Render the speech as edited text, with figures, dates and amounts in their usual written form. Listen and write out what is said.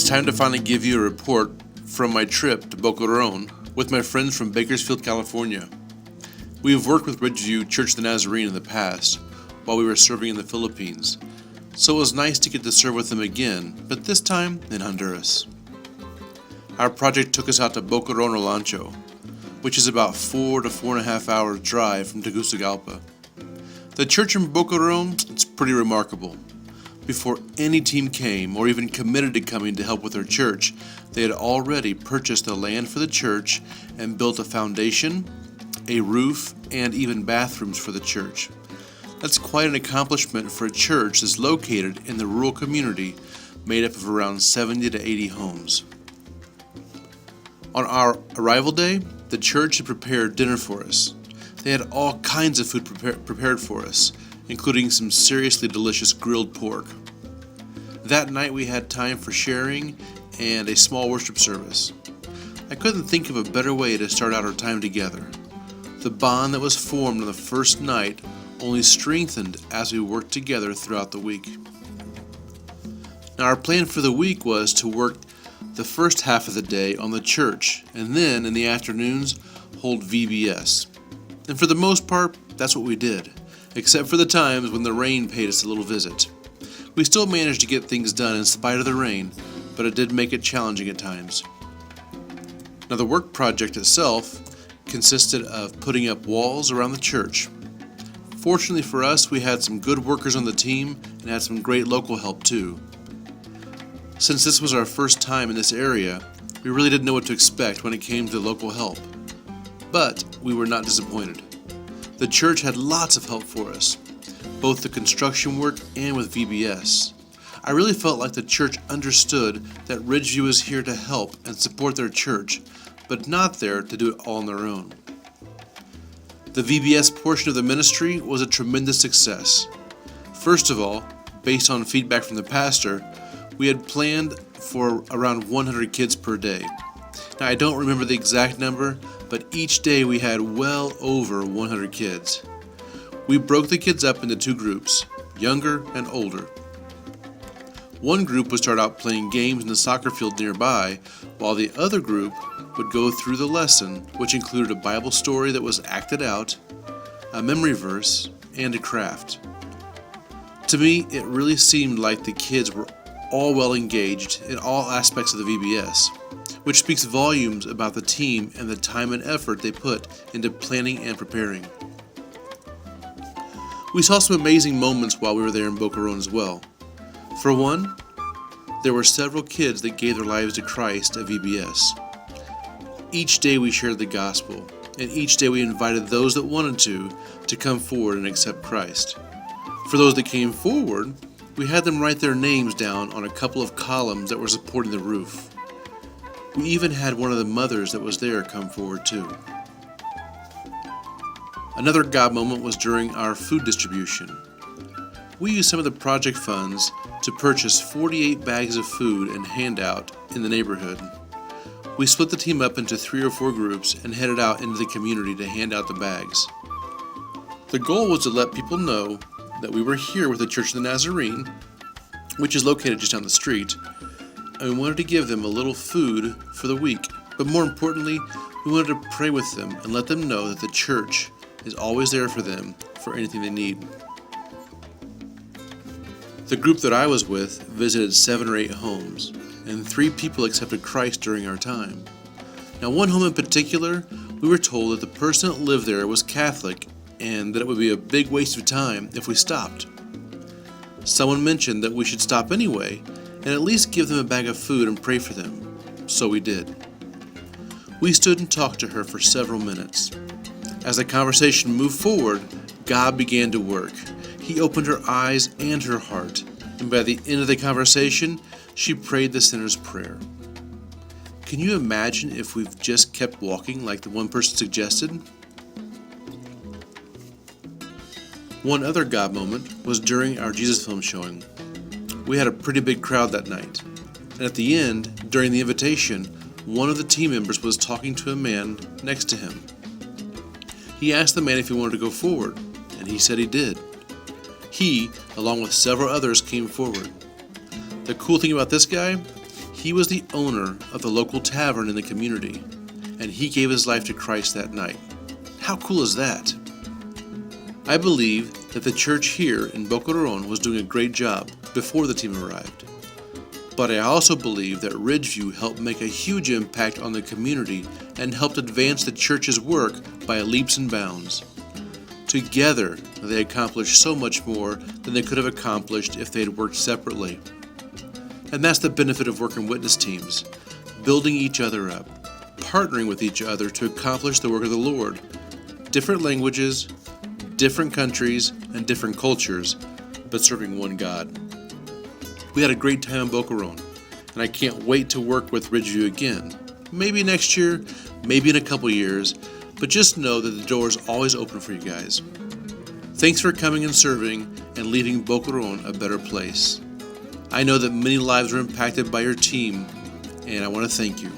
time to finally give you a report from my trip to Boquerón with my friends from Bakersfield, California. We have worked with Ridgeview Church of the Nazarene in the past while we were serving in the Philippines, so it was nice to get to serve with them again, but this time in Honduras. Our project took us out to Boquerón Olancho, which is about 4 to 4.5 hours drive from Tegucigalpa. The church in Boquerón, it's pretty remarkable. Before any team came or even committed to coming to help with their church, they had already purchased the land for the church and built a foundation, a roof, and even bathrooms for the church. That's quite an accomplishment for a church that's located in the rural community made up of around 70 to 80 homes. On our arrival day, the church had prepared dinner for us. They had all kinds of food prepared for us, including some seriously delicious grilled pork. That night we had time for sharing and a small worship service. I couldn't think of a better way to start out our time together. The bond that was formed on the first night only strengthened as we worked together throughout the week. Now our plan for the week was to work the first half of the day on the church and then in the afternoons hold VBS. And for the most part, that's what we did, except for the times when the rain paid us a little visit. We still managed to get things done in spite of the rain, but it did make it challenging at times. Now the work project itself consisted of putting up walls around the church. Fortunately for us, we had some good workers on the team and had some great local help too. Since this was our first time in this area, we really didn't know what to expect when it came to local help. But we were not disappointed. The church had lots of help for us, both the construction work and with VBS. I really felt like the church understood that Ridgeview is here to help and support their church, but not there to do it all on their own. The VBS portion of the ministry was a tremendous success. First of all, based on feedback from the pastor, we had planned for around 100 kids per day. Now I don't remember the exact number, but each day we had well over 100 kids. We broke the kids up into two groups, younger and older. One group would start out playing games in the soccer field nearby, while the other group would go through the lesson, which included a Bible story that was acted out, a memory verse, and a craft. To me, it really seemed like the kids were all well engaged in all aspects of the VBS, which speaks volumes about the team and the time and effort they put into planning and preparing. We saw some amazing moments while we were there in Boquerón as well. For one, there were several kids that gave their lives to Christ at VBS. Each day we shared the gospel, and each day we invited those that wanted to come forward and accept Christ. For those that came forward, we had them write their names down on a couple of columns that were supporting the roof. We even had one of the mothers that was there come forward too. Another God moment was during our food distribution. We used some of the project funds to purchase 48 bags of food and handout in the neighborhood. We split the team up into 3 or 4 groups and headed out into the community to hand out the bags. The goal was to let people know that we were here with the Church of the Nazarene, which is located just down the street, and we wanted to give them a little food for the week. But more importantly, we wanted to pray with them and let them know that the church is always there for them for anything they need. The group that I was with visited 7 or 8 homes, and 3 people accepted Christ during our time. Now, one home in particular, we were told that the person that lived there was Catholic and that it would be a big waste of time if we stopped. Someone mentioned that we should stop anyway and at least give them a bag of food and pray for them, so we did. We stood and talked to her for several minutes. As the conversation moved forward, God began to work. He opened her eyes and her heart, and by the end of the conversation, she prayed the sinner's prayer. Can you imagine if we've just kept walking like the one person suggested? One other God moment was during our Jesus film showing. We had a pretty big crowd that night, and at the end, during the invitation, one of the team members was talking to a man next to him. He asked the man if he wanted to go forward, and he said he did. He, along with several others, came forward. The cool thing about this guy, He was the owner of the local tavern in the community, and he gave his life to Christ that night. How cool is that? I believe that the church here in Boquerón was doing a great job before the team arrived. But I also believe that Ridgeview helped make a huge impact on the community and helped advance the church's work by leaps and bounds. Together, they accomplished so much more than they could have accomplished if they had worked separately. And that's the benefit of working witness teams, building each other up, partnering with each other to accomplish the work of the Lord. Different languages, different countries, and different cultures, but serving one God. We had a great time in Boquerón, and I can't wait to work with Ridgeview again. Maybe next year, maybe in a couple years, but just know that the door is always open for you guys. Thanks for coming and serving and leaving Boquerón a better place. I know that many lives were impacted by your team, and I want to thank you.